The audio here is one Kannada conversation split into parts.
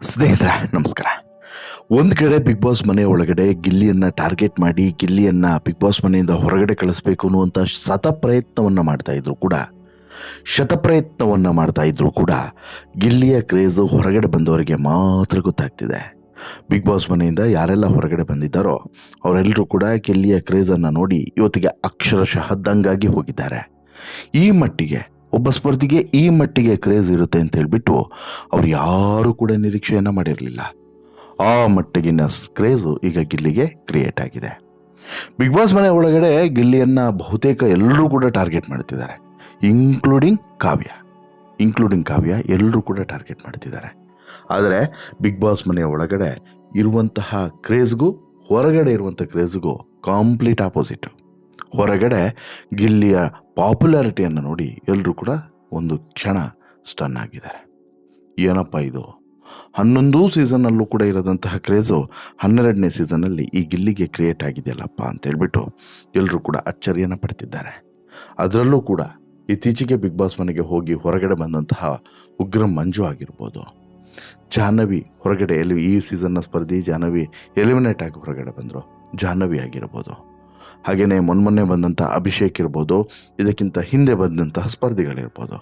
ಸ್ನೇಹಿತರೆ ನಮಸ್ಕಾರ. ಒಂದು ಕಡೆ ಬಿಗ್ ಬಾಸ್ ಮನೆ ಒಳಗಡೆ ಗಿಲ್ಲಿಯನ್ನು ಟಾರ್ಗೆಟ್ ಮಾಡಿ ಗಿಲ್ಲಿಯನ್ನು ಬಿಗ್ ಬಾಸ್ ಮನೆಯಿಂದ ಹೊರಗಡೆ ಕಳಿಸ್ಬೇಕು ಅನ್ನುವಂಥ ಶತಪ್ರಯತ್ನವನ್ನು ಮಾಡ್ತಾ ಇದ್ರು ಕೂಡ ಗಿಲ್ಲಿಯ ಕ್ರೇಜು ಹೊರಗಡೆ ಬಂದವರಿಗೆ ಮಾತ್ರ ಗೊತ್ತಾಗ್ತಿದೆ. ಬಿಗ್ ಬಾಸ್ ಮನೆಯಿಂದ ಯಾರೆಲ್ಲ ಹೊರಗಡೆ ಬಂದಿದ್ದಾರೋ ಅವರೆಲ್ಲರೂ ಕೂಡ ಗಿಲ್ಲಿಯ ಕ್ರೇಜನ್ನು ನೋಡಿ ಇವತ್ತಿಗೆ ಅಕ್ಷರಶಃ ದಂಗಾಗಿ ಹೋಗಿದ್ದಾರೆ. ಈ ಮಟ್ಟಿಗೆ ಒಬ್ಬ ಸ್ಪರ್ಧಿಗೆ ಈ ಮಟ್ಟಿಗೆ ಕ್ರೇಜ್ ಇರುತ್ತೆ ಅಂತ ಹೇಳ್ಬಿಟ್ಟು ಅವ್ರು ಯಾರೂ ಕೂಡ ನಿರೀಕ್ಷೆಯನ್ನು ಮಾಡಿರಲಿಲ್ಲ. ಆ ಮಟ್ಟಿಗಿನ ಕ್ರೇಜು ಈಗ ಗಿಲ್ಲಿಗೆ ಕ್ರಿಯೇಟ್ ಆಗಿದೆ. ಬಿಗ್ ಬಾಸ್ ಮನೆ ಒಳಗಡೆ ಗಿಲ್ಲಿಯನ್ನು ಬಹುತೇಕ ಎಲ್ಲರೂ ಕೂಡ ಟಾರ್ಗೆಟ್ ಮಾಡ್ತಿದ್ದಾರೆ, ಇನ್ಕ್ಲೂಡಿಂಗ್ ಕಾವ್ಯ ಎಲ್ಲರೂ ಕೂಡ ಟಾರ್ಗೆಟ್ ಮಾಡ್ತಿದ್ದಾರೆ. ಆದರೆ ಬಿಗ್ ಬಾಸ್ ಮನೆಯ ಒಳಗಡೆ ಇರುವಂತಹ ಕ್ರೇಜ್ಗೂ ಹೊರಗಡೆ ಇರುವಂಥ ಕ್ರೇಜ್ಗೂ ಕಂಪ್ಲೀಟ್ ಆಪೋಸಿಟು. ಹೊರಗಡೆ ಗಿಲ್ಲಿಯ ಪಾಪ್ಯುಲಾರಿಟಿಯನ್ನು ನೋಡಿ ಎಲ್ಲರೂ ಕೂಡ ಒಂದು ಕ್ಷಣ ಸ್ಟನ್ ಆಗಿದ್ದಾರೆ. ಏನಪ್ಪ ಇದು, 11 ಸೀಸನ್ನಲ್ಲೂ ಕೂಡ ಇರೋದಂತಹ ಕ್ರೇಜು 12ನೇ ಸೀಸನ್ನಲ್ಲಿ ಈ ಗಿಲ್ಲಿಗೆ ಕ್ರಿಯೇಟ್ ಆಗಿದೆಯಲ್ಲಪ್ಪ ಅಂತೇಳ್ಬಿಟ್ಟು ಎಲ್ಲರೂ ಕೂಡ ಅಚ್ಚರಿಯನ್ನು ಪಡ್ತಿದ್ದಾರೆ. ಅದರಲ್ಲೂ ಕೂಡ ಇತ್ತೀಚೆಗೆ ಬಿಗ್ ಬಾಸ್ ಮನೆಗೆ ಹೋಗಿ ಹೊರಗಡೆ ಬಂದಂತಹ ಉಗ್ರ ಮಂಜು ಆಗಿರ್ಬೋದು, ಜಾಹ್ನವಿ ಹೊರಗಡೆ ಈ ಸೀಸನ್ನ ಸ್ಪರ್ಧಿ ಜಾಹ್ನವಿ ಎಲಿಮಿನೇಟ್ ಆಗಿ ಹೊರಗಡೆ ಬಂದರು, ಜಾಹ್ನವಿ ಆಗಿರ್ಬೋದು, ಹಾಗೆಯೇ ಮೊನ್ನೆ ಬಂದಂಥ ಅಭಿಷೇಕ್ ಇರ್ಬೋದು, ಇದಕ್ಕಿಂತ ಹಿಂದೆ ಬಂದಂತಹ ಸ್ಪರ್ಧಿಗಳಿರ್ಬೋದು,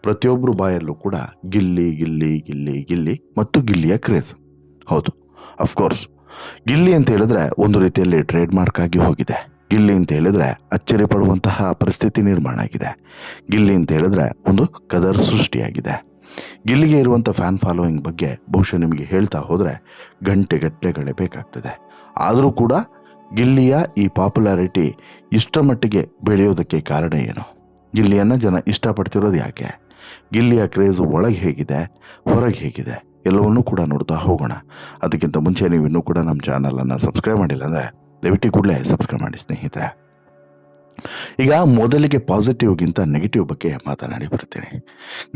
ಪ್ರತಿಯೊಬ್ಬರು ಬಾಯಲ್ಲೂ ಕೂಡ ಗಿಲ್ಲಿ ಗಿಲ್ಲಿ ಗಿಲ್ಲಿ ಗಿಲ್ಲಿ ಮತ್ತು ಗಿಲ್ಲಿಯ ಕ್ರೇಜ್. ಹೌದು, ಅಫ್ಕೋರ್ಸ್ ಗಿಲ್ಲಿ ಅಂತ ಹೇಳಿದ್ರೆ ಒಂದು ರೀತಿಯಲ್ಲಿ ಟ್ರೇಡ್ ಮಾರ್ಕ್ ಆಗಿ ಹೋಗಿದೆ. ಗಿಲ್ಲಿ ಅಂತ ಹೇಳಿದ್ರೆ ಅಚ್ಚರಿ ಪಡುವಂತಹ ಪರಿಸ್ಥಿತಿ ನಿರ್ಮಾಣ ಆಗಿದೆ. ಗಿಲ್ಲಿ ಅಂತ ಹೇಳಿದ್ರೆ ಒಂದು ಕದರ್ ಸೃಷ್ಟಿಯಾಗಿದೆ. ಗಿಲ್ಲಿಗೆ ಇರುವಂಥ ಫ್ಯಾನ್ ಫಾಲೋಯಿಂಗ್ ಬಗ್ಗೆ ಬಹುಶಃ ನಿಮಗೆ ಹೇಳ್ತಾ ಹೋದರೆ ಗಂಟೆಗಟ್ಟಲೆ ಬೇಕಾಗ್ತದೆ. ಆದರೂ ಕೂಡ ಗಿಲ್ಲಿಯ ಈ ಪಾಪ್ಯುಲಾರಿಟಿ ಇಷ್ಟರ ಮಟ್ಟಿಗೆ ಬೆಳೆಯೋದಕ್ಕೆ ಕಾರಣ ಏನು? ಗಿಲ್ಲಿಯನ್ನು ಜನ ಇಷ್ಟಪಡ್ತಿರೋದು ಯಾಕೆ? ಗಿಲ್ಲಿಯ ಕ್ರೇಜ್ ಒಳಗೆ ಹೇಗಿದೆ, ಹೊರಗೆ ಹೇಗಿದೆ, ಎಲ್ಲವನ್ನೂ ಕೂಡ ನೋಡ್ತಾ ಹೋಗೋಣ. ಅದಕ್ಕಿಂತ ಮುಂಚೆ ನೀವು ಇನ್ನೂ ಕೂಡ ನಮ್ಮ ಚಾನಲನ್ನು ಸಬ್ಸ್ಕ್ರೈಬ್ ಮಾಡಿಲ್ಲ ಅಂದರೆ ದಯವಿಟ್ಟು ಕೂಡಲೇ ಸಬ್ಸ್ಕ್ರೈಬ್ ಮಾಡಿ ಸ್ನೇಹಿತರೆ. ಈಗ ಮೊದಲಿಗೆ ಪಾಸಿಟಿವ್ಗಿಂತ ನೆಗೆಟಿವ್ ಬಗ್ಗೆ ಮಾತನಾಡಿ ಬರ್ತೀನಿ.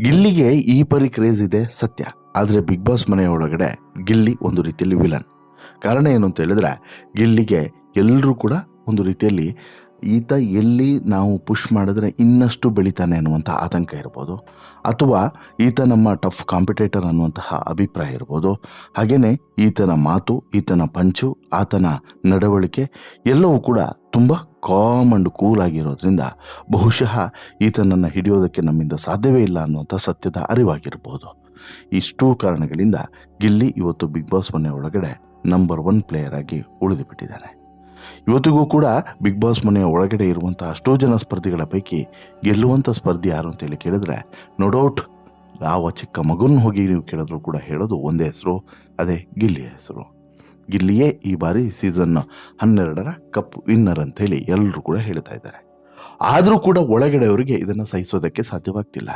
ಗಿಲ್ಲಿಗೆ ಈ ಪರಿ ಕ್ರೇಜ್ ಇದೆ ಸತ್ಯ, ಆದರೆ ಬಿಗ್ ಬಾಸ್ ಮನೆಯ ಒಳಗಡೆ ಗಿಲ್ಲಿ ಒಂದು ರೀತಿಯಲ್ಲಿ ವಿಲನ್. ಕಾರಣ ಏನು ಅಂತ ಹೇಳಿದ್ರೆ ಗಿಲ್ಲಿಗೆ ಎಲ್ಲರೂ ಕೂಡ ಒಂದು ರೀತಿಯಲ್ಲಿ ಈತ ಎಲ್ಲಿ ನಾವು ಪುಷ್ ಮಾಡಿದ್ರೆ ಇನ್ನಷ್ಟು ಬೆಳಿತಾನೆ ಅನ್ನುವಂಥ ಆತಂಕ ಇರ್ಬೋದು, ಅಥವಾ ಈತ ನಮ್ಮ ಟಫ್ ಕಾಂಪಿಟೇಟರ್ ಅನ್ನುವಂತಹ ಅಭಿಪ್ರಾಯ ಇರ್ಬೋದು. ಹಾಗೆಯೇ ಈತನ ಮಾತು, ಈತನ ಪಂಚು, ಆತನ ನಡವಳಿಕೆ ಎಲ್ಲವೂ ಕೂಡ ತುಂಬ ಕಾಮ್ ಆ್ಯಂಡ್ ಕೂಲ್ ಆಗಿರೋದ್ರಿಂದ ಬಹುಶಃ ಈತನನ್ನು ಹಿಡಿಯೋದಕ್ಕೆ ನಮ್ಮಿಂದ ಸಾಧ್ಯವೇ ಇಲ್ಲ ಅನ್ನುವಂಥ ಸತ್ಯದ ಅರಿವಾಗಿರ್ಬೋದು. ಇಷ್ಟೂ ಕಾರಣಗಳಿಂದ ಗಿಲ್ಲಿ ಇವತ್ತು ಬಿಗ್ ಬಾಸ್ ಮನೆ ಒಳಗಡೆ ನಂಬರ್ 1 ಪ್ಲೇಯರ್ ಆಗಿ ಉಳಿದು ಬಿಟ್ಟಿದ್ದಾನೆ. ಇವತ್ತಿಗೂ ಕೂಡ ಬಿಗ್ ಬಾಸ್ ಮನೆಯ ಒಳಗಡೆ ಇರುವಂಥ ಅಷ್ಟೋ ಜನ ಸ್ಪರ್ಧಿಗಳ ಪೈಕಿ ಗೆಲ್ಲುವಂಥ ಸ್ಪರ್ಧಿ ಯಾರು ಅಂತೇಳಿ ಕೇಳಿದ್ರೆ ನೋ ಡೌಟ್ ಯಾವ ಚಿಕ್ಕ ಮಗುನ ಹೋಗಿ ನೀವು ಕೇಳಿದ್ರು ಕೂಡ ಹೇಳೋದು ಒಂದೇ ಹೆಸರು, ಅದೇ ಗಿಲ್ಲಿಯ ಹೆಸರು. ಗಿಲ್ಲಿಯೇ ಈ ಬಾರಿ ಸೀಸನ್ 12ರ ಕಪ್ ವಿನ್ನರ್ ಅಂಥೇಳಿ ಎಲ್ಲರೂ ಕೂಡ ಹೇಳ್ತಾ ಇದ್ದಾರೆ. ಆದರೂ ಕೂಡ ಒಳಗಡೆ ಅವರಿಗೆ ಇದನ್ನು ಸಹಿಸೋದಕ್ಕೆ ಸಾಧ್ಯವಾಗ್ತಿಲ್ಲ.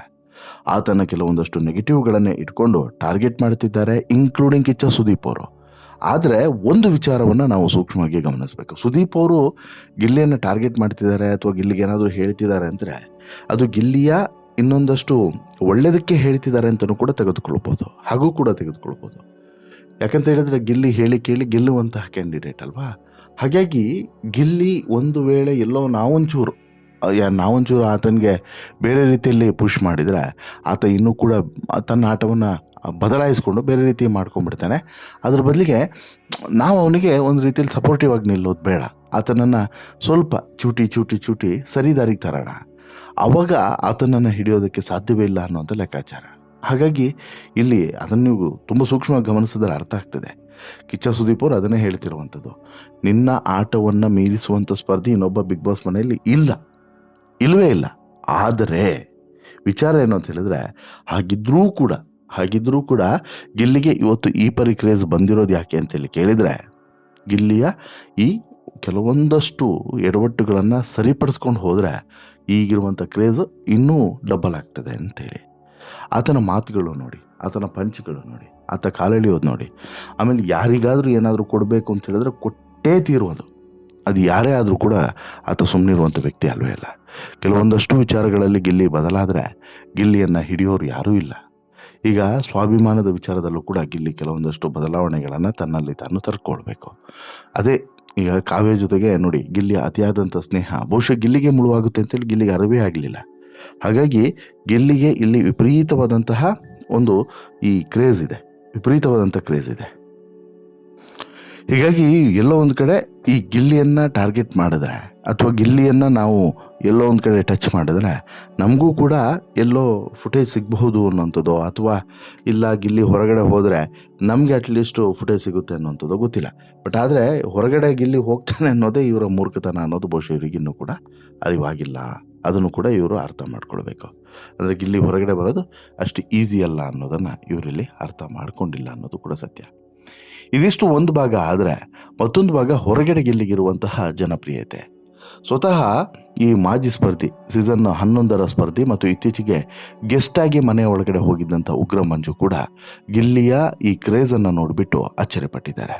ಆತನ ಕೆಲವೊಂದಷ್ಟು ನೆಗೆಟಿವ್ಗಳನ್ನೇ ಇಟ್ಕೊಂಡು ಟಾರ್ಗೆಟ್ ಮಾಡ್ತಿದ್ದಾರೆ, ಇನ್ಕ್ಲೂಡಿಂಗ್ ಕಿಚ್ಚ ಸುದೀಪ್ ಅವರು. ಆದರೆ ಒಂದು ವಿಚಾರವನ್ನು ನಾವು ಸೂಕ್ಷ್ಮವಾಗಿ ಗಮನಿಸಬೇಕು. ಸುದೀಪ್ ಅವರು ಗಿಲ್ಲಿಯನ್ನು ಟಾರ್ಗೆಟ್ ಮಾಡ್ತಿದ್ದಾರೆ ಅಥವಾ ಗಿಲ್ಲಿಗೆ ಏನಾದರೂ ಹೇಳ್ತಿದ್ದಾರೆ ಅಂದರೆ ಅದು ಗಿಲ್ಲಿಯ ಇನ್ನೊಂದಷ್ಟು ಒಳ್ಳೆಯದಕ್ಕೆ ಹೇಳ್ತಿದ್ದಾರೆ ಅಂತಲೂ ಕೂಡ ತೆಗೆದುಕೊಳ್ಬೋದು, ಹಾಗೂ ಕೂಡ ತೆಗೆದುಕೊಳ್ಬೋದು. ಯಾಕಂತ ಹೇಳಿದ್ರೆ ಗಿಲ್ಲಿ ಹೇಳಿ ಕೇಳಿ ಗೆಲ್ಲುವಂತಹ ಕ್ಯಾಂಡಿಡೇಟ್ ಅಲ್ವಾ. ಹಾಗಾಗಿ ಗಿಲ್ಲಿ ಒಂದು ವೇಳೆ ಎಲ್ಲೋ ನಾವೊಂಚೂರು ಆತನಿಗೆ ಬೇರೆ ರೀತಿಯಲ್ಲಿ ಪುಷ್ ಮಾಡಿದರೆ ಆತ ಇನ್ನೂ ಕೂಡ ತನ್ನ ಆಟವನ್ನು ಬದಲಾಯಿಸ್ಕೊಂಡು ಬೇರೆ ರೀತಿ ಮಾಡ್ಕೊಂಡ್ಬಿಡ್ತಾನೆ. ಅದ್ರ ಬದಲಿಗೆ ನಾವು ಅವನಿಗೆ ಒಂದು ರೀತಿಯಲ್ಲಿ ಸಪೋರ್ಟಿವ್ ಆಗಿ ನಿಲ್ಲೋದು ಬೇಡ, ಆತನನ್ನು ಸ್ವಲ್ಪ ಚೂಟಿ ಸರಿದಾರಿಗೆ ತರೋಣ, ಆವಾಗ ಆತನನ್ನು ಹಿಡಿಯೋದಕ್ಕೆ ಸಾಧ್ಯವೇ ಇಲ್ಲ ಅನ್ನೋಂಥ ಲೆಕ್ಕಾಚಾರ. ಹಾಗಾಗಿ ಇಲ್ಲಿ ಅದನ್ನು ನೀವು ತುಂಬ ಸೂಕ್ಷ್ಮವಾಗಿ ಗಮನಿಸಿದ್ರೆ ಅರ್ಥ ಆಗ್ತದೆ. ಕಿಚ್ಚ ಸುದೀಪ್ ಅವರು ಅದನ್ನೇ ಹೇಳ್ತಿರುವಂಥದ್ದು, ನಿನ್ನ ಆಟವನ್ನು ಮೀರಿಸುವಂಥ ಸ್ಪರ್ಧಿ ಇನ್ನೊಬ್ಬ ಬಿಗ್ ಬಾಸ್ ಮನೆಯಲ್ಲಿ ಇಲ್ಲವೇ ಇಲ್ಲ. ಆದರೆ ವಿಚಾರ ಏನು ಅಂತ ಹೇಳಿದ್ರೆ ಹಾಗಿದ್ರೂ ಕೂಡ ಗಿಲ್ಲಿಗೆ ಇವತ್ತು ಈ ಪರಿ ಕ್ರೇಜ್ ಬಂದಿರೋದು ಯಾಕೆ ಅಂತೇಳಿ ಕೇಳಿದರೆ ಗಿಲ್ಲಿಯ ಈ ಕೆಲವೊಂದಷ್ಟು ಎಡವಟ್ಟುಗಳನ್ನು ಸರಿಪಡಿಸ್ಕೊಂಡು ಹೋದರೆ ಈಗಿರುವಂಥ ಕ್ರೇಜ್ ಇನ್ನೂ ಡಬಲ್ ಆಗ್ತದೆ ಅಂಥೇಳಿ. ಆತನ ಮಾತುಗಳು ನೋಡಿ, ಆತನ ಪಂಚ್ಗಳು ನೋಡಿ, ಆತ ಕಾಲೆಳೆಯೋದು ನೋಡಿ, ಆಮೇಲೆ ಯಾರಿಗಾದರೂ ಏನಾದರೂ ಕೊಡಬೇಕು ಅಂತ ಹೇಳಿದ್ರೆ ಕೊಟ್ಟೇ ತೀರುವುದು. ಅದು ಯಾರೇ ಆದರೂ ಕೂಡ ಆತ ಸುಮ್ಮನಿರುವಂಥ ವ್ಯಕ್ತಿ ಅಲ್ವೇ ಇಲ್ಲ. ಕೆಲವೊಂದಷ್ಟು ವಿಚಾರಗಳಲ್ಲಿ ಗಿಲ್ಲಿ ಬದಲಾದರೆ ಗಿಲ್ಲಿಯನ್ನು ಹಿಡಿಯೋರು ಯಾರೂ ಇಲ್ಲ. ಈಗ ಸ್ವಾಭಿಮಾನದ ವಿಚಾರದಲ್ಲೂ ಕೂಡ ಗಿಲ್ಲಿ ಕೆಲವೊಂದಷ್ಟು ಬದಲಾವಣೆಗಳನ್ನು ತನ್ನಲ್ಲಿ ತಾನು ತರ್ಕೊಳ್ಬೇಕು. ಅದೇ ಈಗ ಕಾವ್ಯ ಜೊತೆಗೆ ನೋಡಿ ಗಿಲ್ಲಿಯ ಅತಿಯಾದಂಥ ಸ್ನೇಹ ಬಹುಶಃ ಗಿಲ್ಲಿಗೆ ಮುಳುವಾಗುತ್ತೆ ಅಂತೇಳಿ ಗಿಲ್ಲಿಗೆ ಅರಿವೇ ಆಗಲಿಲ್ಲ. ಹಾಗಾಗಿ ಗಿಲ್ಲಿಗೆ ಇಲ್ಲಿ ವಿಪರೀತವಾದಂತಹ ಒಂದು ಈ ಕ್ರೇಜ್ ಇದೆ. ವಿಪರೀತವಾದಂಥ ಕ್ರೇಜ್ ಇದೆ. ಹೀಗಾಗಿ ಎಲ್ಲೋ ಒಂದು ಕಡೆ ಈ ಗಿಲ್ಲಿಯನ್ನು ಟಾರ್ಗೆಟ್ ಮಾಡಿದ್ರೆ ಅಥವಾ ಗಿಲ್ಲಿಯನ್ನು ನಾವು ಎಲ್ಲೋ ಒಂದು ಕಡೆ ಟಚ್ ಮಾಡಿದ್ರೆ ನಮಗೂ ಕೂಡ ಎಲ್ಲೋ ಫುಟೇಜ್ ಸಿಗಬಹುದು ಅನ್ನೋಂಥದ್ದು, ಅಥವಾ ಇಲ್ಲ ಗಿಲ್ಲಿ ಹೊರಗಡೆ ಹೋದರೆ ನಮಗೆ ಅಟ್ಲೀಸ್ಟು ಫುಟೇಜ್ ಸಿಗುತ್ತೆ ಅನ್ನೋಂಥದ್ದು ಗೊತ್ತಿಲ್ಲ. ಬಟ್ ಆದರೆ ಹೊರಗಡೆ ಗಿಲ್ಲಿ ಹೋಗ್ತಾನೆ ಅನ್ನೋದೇ ಇವರ ಮೂರ್ಖತನ ಅನ್ನೋದು ಬಹುಶಃ ಇವರಿಗಿನ್ನೂ ಕೂಡ ಅರಿವಾಗಿಲ್ಲ. ಅದನ್ನು ಕೂಡ ಇವರು ಅರ್ಥ ಮಾಡ್ಕೊಳ್ಬೇಕು. ಅಂದರೆ ಗಿಲ್ಲಿ ಹೊರಗಡೆ ಬರೋದು ಅಷ್ಟು ಈಸಿ ಅಲ್ಲ ಅನ್ನೋದನ್ನು ಇವರಲ್ಲಿ ಅರ್ಥ ಮಾಡ್ಕೊಂಡಿಲ್ಲ ಅನ್ನೋದು ಕೂಡ ಸತ್ಯ. ಇದಿಷ್ಟು ಒಂದು ಭಾಗ. ಆದರೆ ಮತ್ತೊಂದು ಭಾಗ ಹೊರಗಡೆ ಗಿಲ್ಲಿಗಿರುವಂತಹ ಜನಪ್ರಿಯತೆ. ಸ್ವತಃ ಈ ಮಾಜಿ ಸ್ಪರ್ಧಿ ಸೀಸನ್ 11ರ ಸ್ಪರ್ಧಿ ಮತ್ತು ಇತ್ತೀಚೆಗೆ ಗೆಸ್ಟ್ ಆಗಿ ಮನೆ ಒಳಗಡೆ ಹೋಗಿದ್ದಂಥ ಉಗ್ರ ಮಂಜು ಕೂಡ ಗಿಲ್ಲಿಯ ಈ ಕ್ರೇಜನ್ನು ನೋಡಿಬಿಟ್ಟು ಆಶ್ಚರ್ಯಪಟ್ಟಿದ್ದಾರೆ.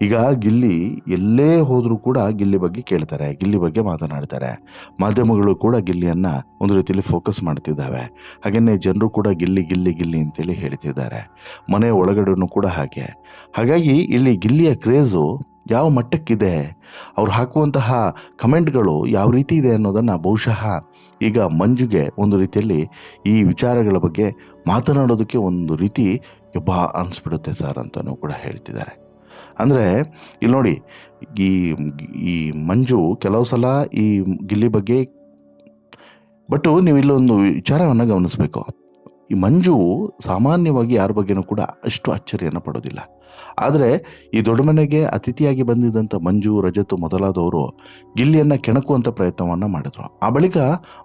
ಈಗ ಗಿಲ್ಲಿ ಎಲ್ಲೇ ಹೋದರೂ ಕೂಡ ಗಿಲ್ಲಿ ಬಗ್ಗೆ ಕೇಳ್ತಾರೆ, ಗಿಲ್ಲಿ ಬಗ್ಗೆ ಮಾತನಾಡ್ತಾರೆ. ಮಾಧ್ಯಮಗಳು ಕೂಡ ಗಿಲ್ಲಿಯನ್ನು ಒಂದು ರೀತಿಯಲ್ಲಿ ಫೋಕಸ್ ಮಾಡ್ತಿದ್ದಾವೆ. ಹಾಗೆಯೇ ಜನರು ಕೂಡ ಗಿಲ್ಲಿ ಗಿಲ್ಲಿ ಗಿಲ್ಲಿ ಅಂತೇಳಿ ಹೇಳ್ತಿದ್ದಾರೆ. ಮನೆ ಒಳಗಡೆನೂ ಕೂಡ ಹಾಗೆ. ಹಾಗಾಗಿ ಇಲ್ಲಿ ಗಿಲ್ಲಿಯ ಕ್ರೇಜು ಯಾವ ಮಟ್ಟಕ್ಕಿದೆ, ಅವ್ರು ಹಾಕುವಂತಹ ಕಮೆಂಟ್ಗಳು ಯಾವ ರೀತಿ ಇದೆ ಅನ್ನೋದನ್ನು ಬಹುಶಃ ಈಗ ಮಂಜುಗೆ ಒಂದು ರೀತಿಯಲ್ಲಿ ಈ ವಿಚಾರಗಳ ಬಗ್ಗೆ ಮಾತನಾಡೋದಕ್ಕೆ ಒಂದು ರೀತಿ ಯಬ್ಬ ಅನಿಸ್ಬಿಡುತ್ತೆ ಸರ್ ಅಂತಲೂ ಕೂಡ ಹೇಳ್ತಿದ್ದಾರೆ. ಅಂದರೆ ಇಲ್ಲಿ ನೋಡಿ, ಈ ಮಂಜು ಕೆಲವು ಸಲ ಈ ಗಿಲ್ಲಿ ಬಗ್ಗೆ, ಬಟ್ಟು ನೀವು ಇಲ್ಲೊಂದು ವಿಚಾರವನ್ನು ಗಮನಿಸಬೇಕು. ಈ ಮಂಜು ಸಾಮಾನ್ಯವಾಗಿ ಯಾರ ಬಗ್ಗೆನೂ ಕೂಡ ಅಷ್ಟು ಅಚ್ಚರಿಯನ್ನು ಪಡೋದಿಲ್ಲ. ಆದರೆ ಈ ದೊಡ್ಡ ಮನೆಗೆ ಅತಿಥಿಯಾಗಿ ಬಂದಿದ್ದಂಥ ಮಂಜು, ರಜತ್ ಮೊದಲಾದವರು ಗಿಲ್ಲಿಯನ್ನು ಕೆಣಕುವಂಥ ಪ್ರಯತ್ನವನ್ನು ಮಾಡಿದ್ರು. ಆ ಬಳಿಕ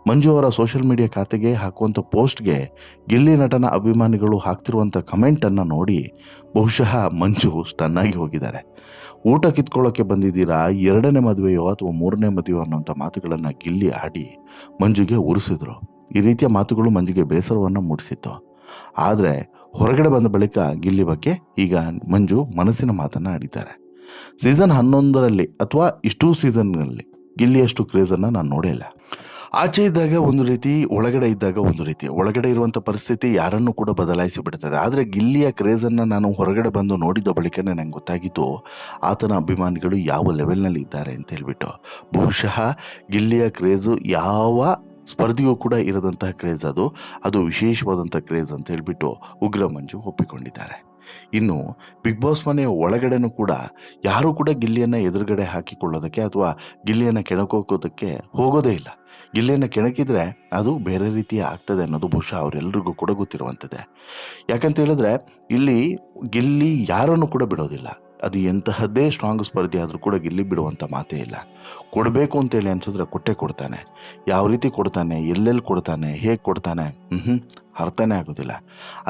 ಮಂಜು ಅವರ ಸೋಷಿಯಲ್ ಮೀಡಿಯಾ ಖಾತೆಗೆ ಹಾಕುವಂಥ ಪೋಸ್ಟ್ಗೆ ಗಿಲ್ಲಿ ನಟನ ಅಭಿಮಾನಿಗಳು ಹಾಕ್ತಿರುವಂಥ ಕಮೆಂಟನ್ನು ನೋಡಿ ಬಹುಶಃ ಮಂಜು ಸ್ಟನ್ನಾಗಿ ಹೋಗಿದ್ದಾರೆ. ಊಟ ಕಿತ್ಕೊಳ್ಳೋಕ್ಕೆ ಬಂದಿದ್ದೀರಾ, 2ನೇ ಮದುವೆಯೋ ಅಥವಾ 3ನೇ ಮದುವೆಯೋ ಅನ್ನೋಂಥ ಮಾತುಗಳನ್ನು ಗಿಲ್ಲಿ ಆಡಿ ಮಂಜುಗೆ ಉರಿಸಿದ್ರು. ಈ ರೀತಿಯ ಮಾತುಗಳು ಮಂಜುಗೆ ಬೇಸರವನ್ನು ಮೂಡಿಸಿತ್ತು. ಆದರೆ ಹೊರಗಡೆ ಬಂದ ಬಳಿಕ ಗಿಲ್ಲಿ ಬಗ್ಗೆ ಈಗ ಮಂಜು ಮನಸ್ಸಿನ ಮಾತನ್ನು ಆಡಿದ್ದಾರೆ. ಸೀಸನ್ 11ರಲ್ಲಿ ಅಥವಾ ಇಷ್ಟೂ ಸೀಸನ್ಗಳಲ್ಲಿ ಗಿಲ್ಲಿಯಷ್ಟು ಕ್ರೇಜನ್ನು ನಾನು ನೋಡೇ ಇಲ್ಲ. ಆಚೆ ಇದ್ದಾಗ ಒಂದು ರೀತಿ, ಒಳಗಡೆ ಇದ್ದಾಗ ಒಂದು ರೀತಿ. ಒಳಗಡೆ ಇರುವಂಥ ಪರಿಸ್ಥಿತಿ ಯಾರನ್ನು ಕೂಡ ಬದಲಾಯಿಸಿ ಬಿಡ್ತದೆ. ಆದರೆ ಗಿಲ್ಲಿಯ ಕ್ರೇಜನ್ನು ನಾನು ಹೊರಗಡೆ ಬಂದು ನೋಡಿದ ಬಳಿಕನೇ ನನಗೆ ಗೊತ್ತಾಗಿತ್ತು ಆತನ ಅಭಿಮಾನಿಗಳು ಯಾವ ಲೆವೆಲ್ನಲ್ಲಿ ಇದ್ದಾರೆ ಅಂತ ಹೇಳ್ಬಿಟ್ಟು. ಬಹುಶಃ ಗಿಲ್ಲಿಯ ಕ್ರೇಜು ಯಾವ ಸ್ಪರ್ಧಿಗೂ ಕೂಡ ಇರದಂತಹ ಕ್ರೇಜ್, ಅದು ವಿಶೇಷವಾದಂಥ ಕ್ರೇಜ್ ಅಂತ ಹೇಳ್ಬಿಟ್ಟು ಉಗ್ರ ಮಂಜು ಒಪ್ಪಿಕೊಂಡಿದ್ದಾರೆ. ಇನ್ನು ಬಿಗ್ ಬಾಸ್ ಮನೆಯ ಒಳಗಡೆನೂ ಕೂಡ ಯಾರೂ ಕೂಡ ಗಿಲ್ಲಿಯನ್ನು ಎದುರುಗಡೆ ಹಾಕಿಕೊಳ್ಳೋದಕ್ಕೆ ಅಥವಾ ಗಿಲ್ಲಿಯನ್ನು ಕೆಣಕೋಕೋದಕ್ಕೆ ಹೋಗೋದೇ ಇಲ್ಲ. ಗಿಲ್ಲಿಯನ್ನು ಕೆಣಕಿದ್ರೆ ಅದು ಬೇರೆ ರೀತಿಯ ಆಗ್ತದೆ ಅನ್ನೋದು ಬಹುಶಃ ಅವರೆಲ್ಲರಿಗೂ ಕೂಡ ಗೊತ್ತಿರುವಂಥದ್ದೇ. ಯಾಕಂತ ಹೇಳಿದ್ರೆ ಇಲ್ಲಿ ಗಿಲ್ಲಿ ಯಾರನ್ನು ಕೂಡ ಬಿಡೋದಿಲ್ಲ. ಅದು ಎಂತಹದ್ದೇ ಸ್ಟ್ರಾಂಗ್ ಸ್ಪರ್ಧಿ ಆದರೂ ಕೂಡ ಗಿಲ್ಲಿ ಬಿಡುವಂಥ ಮಾತೇ ಇಲ್ಲ. ಕೊಡಬೇಕು ಅಂತೇಳಿ ಅನ್ಸಿದ್ರೆ ಕೊಟ್ಟೇ ಕೊಡ್ತಾನೆ. ಯಾವ ರೀತಿ ಕೊಡ್ತಾನೆ, ಎಲ್ಲೆಲ್ಲಿ ಕೊಡ್ತಾನೆ, ಹೇಗೆ ಕೊಡ್ತಾನೆ, ಅರ್ಥನೇ ಆಗೋದಿಲ್ಲ.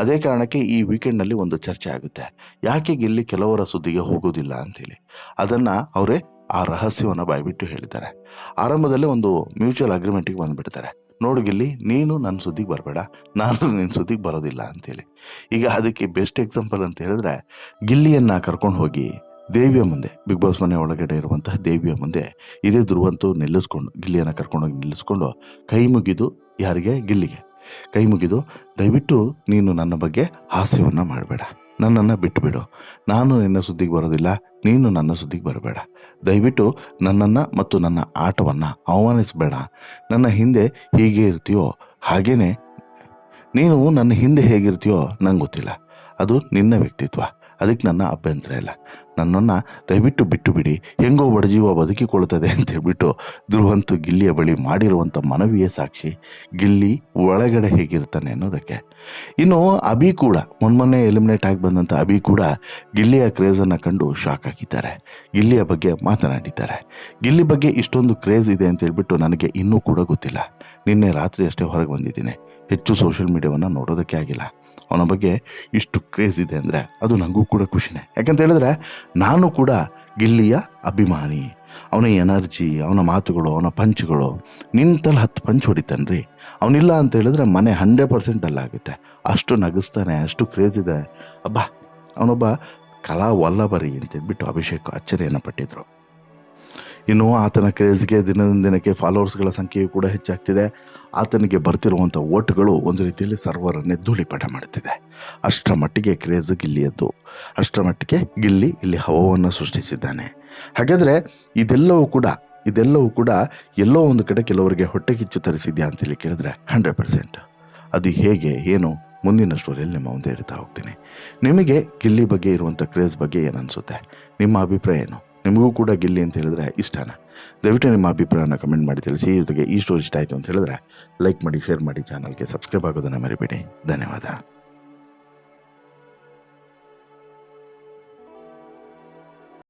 ಅದೇ ಕಾರಣಕ್ಕೆ ಈ ವೀಕೆಂಡ್ನಲ್ಲಿ ಒಂದು ಚರ್ಚೆ ಆಗುತ್ತೆ, ಯಾಕೆ ಗಿಲ್ಲಿ ಕೆಲವರ ಸುದ್ದಿಗೆ ಹೋಗೋದಿಲ್ಲ ಅಂಥೇಳಿ. ಅದನ್ನು ಅವರೇ ಆ ರಹಸ್ಯವನ್ನು ಬಾಯ್ಬಿಟ್ಟು ಹೇಳಿದ್ದಾರೆ. ಆರಂಭದಲ್ಲೇ ಒಂದು ಮ್ಯೂಚುವಲ್ ಅಗ್ರಿಮೆಂಟಿಗೆ ಬಂದುಬಿಡ್ತಾರೆ, ನೋಡು ಗಿಲ್ಲಿ, ನೀನು ನನ್ನ ಸುದ್ದಿಗೆ ಬರಬೇಡ, ನಾನು ನಿನ್ನ ಸುದ್ದಿಗೆ ಬರೋದಿಲ್ಲ ಅಂಥೇಳಿ. ಈಗ ಅದಕ್ಕೆ ಬೆಸ್ಟ್ ಎಕ್ಸಾಂಪಲ್ ಅಂತ ಹೇಳಿದ್ರೆ, ಗಿಲ್ಲಿಯನ್ನು ಕರ್ಕೊಂಡು ಹೋಗಿ ದೇವಿಯ ಮುಂದೆ, ಬಿಗ್ ಬಾಸ್ ಮನೆ ಒಳಗಡೆ ಇರುವಂತಹ ದೇವಿಯ ಮುಂದೆ ಇದೇ ಧ್ರುವಂತೂ ನಿಲ್ಲಿಸ್ಕೊಂಡು, ಗಿಲ್ಲಿಯನ್ನು ಕರ್ಕೊಂಡೋಗಿ ನಿಲ್ಲಿಸ್ಕೊಂಡು ಕೈ ಮುಗಿದು, ಯಾರಿಗೆ? ಗಿಲ್ಲಿಗೆ ಕೈ ಮುಗಿದು, ದಯವಿಟ್ಟು ನೀನು ನನ್ನ ಬಗ್ಗೆ ಹಾಸ್ಯವನ್ನು ಮಾಡಬೇಡ, ನನ್ನನ್ನು ಬಿಟ್ಟುಬಿಡು, ನಾನು ನಿನ್ನ ಸುದ್ದಿಗೆ ಬರೋದಿಲ್ಲ, ನೀನು ನನ್ನ ಸುದ್ದಿಗೆ ಬರಬೇಡ, ದಯವಿಟ್ಟು ನನ್ನನ್ನು ಮತ್ತು ನನ್ನ ಆಟವನ್ನು ಅವಮಾನಿಸಬೇಡ, ನನ್ನ ಹಿಂದೆ ಹೀಗೆ ಇರ್ತೀಯೋ ಹಾಗೇ ನೀನು ನನ್ನ ಹಿಂದೆ ಹೇಗಿರ್ತೀಯೋ ನಂಗೆ ಗೊತ್ತಿಲ್ಲ, ಅದು ನಿನ್ನ ವ್ಯಕ್ತಿತ್ವ, ಅದಕ್ಕೆ ನನ್ನ ಅಭ್ಯಂತರ ಇಲ್ಲ, ನನ್ನನ್ನು ದಯವಿಟ್ಟು ಬಿಟ್ಟು ಬಿಡಿ, ಹೆಂಗೋ ಬಡಜೀವ ಬದುಕಿಕೊಳ್ಳುತ್ತದೆ ಅಂತೇಳ್ಬಿಟ್ಟು ಧ್ರುವಂತು ಗಿಲ್ಲಿಯ ಬಳಿ ಮಾಡಿರುವಂಥ ಮನವಿಯೇ ಸಾಕ್ಷಿ ಗಿಲ್ಲಿ ಒಳಗಡೆ ಹೇಗಿರ್ತಾನೆ ಅನ್ನೋದಕ್ಕೆ. ಇನ್ನು ಅಭಿ ಕೂಡ ಮೊನ್ನೆ ಎಲಿಮಿನೇಟ್ ಆಗಿ ಬಂದಂಥ ಅಭಿ ಕೂಡ ಗಿಲ್ಲಿಯ ಕ್ರೇಜನ್ನು ಕಂಡು ಶಾಕ್ ಆಗಿದ್ದಾರೆ. ಗಿಲ್ಲಿಯ ಬಗ್ಗೆ ಮಾತನಾಡಿದ್ದಾರೆ. ಗಿಲ್ಲಿ ಬಗ್ಗೆ ಇಷ್ಟೊಂದು ಕ್ರೇಜ್ ಇದೆ ಅಂತ ಹೇಳ್ಬಿಟ್ಟು ನನಗೆ ಇನ್ನೂ ಕೂಡ ಗೊತ್ತಿಲ್ಲ. ನಿನ್ನೆ ರಾತ್ರಿ ಅಷ್ಟೇ ಹೊರಗೆ ಬಂದಿದ್ದೀನಿ, ಹೆಚ್ಚು ಸೋಷಿಯಲ್ ಮೀಡಿಯಾವನ್ನು ನೋಡೋದಕ್ಕೆ ಆಗಿಲ್ಲ. ಅವನ ಬಗ್ಗೆ ಇಷ್ಟು ಕ್ರೇಜ್ ಇದೆ ಅಂದರೆ ಅದು ನನಗೂ ಕೂಡ ಖುಷಿನೇ. ಯಾಕಂತ ಹೇಳಿದ್ರೆ ನಾನು ಕೂಡ ಗಿಲ್ಲಿಯ ಅಭಿಮಾನಿ. ಅವನ ಎನರ್ಜಿ, ಅವನ ಮಾತುಗಳು, ಅವನ ಪಂಚ್ಗಳು, ನಿಂತಲ್ಲಿ 10 ಪಂಚ್ ಹೊಡಿತಾನೆ ರೀ. ಅವನಿಲ್ಲ ಅಂತ ಹೇಳಿದ್ರೆ ಮನೆ 100% ಅಲ್ಲಾಗುತ್ತೆ. ಅಷ್ಟು ನಗಿಸ್ತಾನೆ, ಅಷ್ಟು ಕ್ರೇಜ್ ಇದೆ. ಅಬ್ಬಾ, ಅವನೊಬ್ಬ ಕಲಾ ವಲ್ಲಭರಿ ಅಂತೇಳ್ಬಿಟ್ಟು ಅಭಿಷೇಕ್ ಅಚ್ಚರಿಯನ್ನು ಪಟ್ಟಿದ್ರು. ಇನ್ನು ಆತನ ಕ್ರೇಜ್ಗೆ ದಿನದಿಂದ ದಿನಕ್ಕೆ ಫಾಲೋವರ್ಸ್ಗಳ ಸಂಖ್ಯೆಯು ಕೂಡ ಹೆಚ್ಚಾಗ್ತಿದೆ. ಆತನಿಗೆ ಬರ್ತಿರುವಂಥ ಓಟ್ಗಳು ಒಂದು ರೀತಿಯಲ್ಲಿ ಸರ್ವರನ್ನೇ ಧೂಳಿಪಟ ಮಾಡುತ್ತಿದೆ. ಅಷ್ಟರ ಮಟ್ಟಿಗೆ ಕ್ರೇಜ್ ಗಿಲ್ಲಿಯದ್ದು, ಅಷ್ಟರ ಮಟ್ಟಿಗೆ ಗಿಲ್ಲಿ ಇಲ್ಲಿ ಹವವನ್ನು ಸೃಷ್ಟಿಸಿದ್ದಾನೆ. ಹಾಗಾದರೆ ಇದೆಲ್ಲವೂ ಕೂಡ ಎಲ್ಲೋ ಒಂದು ಕಡೆ ಕೆಲವರಿಗೆ ಹೊಟ್ಟೆ ಕಿಚ್ಚು ತರಿಸಿದ್ಯಾ ಅಂತೇಳಿ ಕೇಳಿದ್ರೆ 100%. ಅದು ಹೇಗೆ ಏನು ಮುಂದಿನ ಸ್ಟೋರಿಯಲ್ಲಿ ನಿಮ್ಮ ಮುಂದೆ ಇಡ್ತಾ ಹೋಗ್ತೀನಿ. ನಿಮಗೆ ಗಿಲ್ಲಿ ಬಗ್ಗೆ ಇರುವಂಥ ಕ್ರೇಜ್ ಬಗ್ಗೆ ಏನು ಅನಿಸುತ್ತೆ? ನಿಮ್ಮ ಅಭಿಪ್ರಾಯ ಏನು? ನಿಮಗೂ ಕೂಡ ಗಿಲ್ಲಿ ಅಂತ ಹೇಳಿದ್ರೆ ಇಷ್ಟನಾ? ದಯವಿಟ್ಟು ನಿಮ್ಮ ಅಭಿಪ್ರಾಯನ ಕಮೆಂಟ್ ಮಾಡಿ ತಿಳಿಸಿ. ಜೊತೆಗೆ ಈ ಸ್ಟೋರಿ ಇಷ್ಟ ಆಯಿತು ಅಂತ ಹೇಳಿದ್ರೆ ಲೈಕ್ ಮಾಡಿ, ಶೇರ್ ಮಾಡಿ, ಚಾನಲ್ಗೆ ಸಬ್ಸ್ಕ್ರೈಬ್ ಆಗೋದನ್ನು ಮರಿಬೇಡಿ. ಧನ್ಯವಾದ.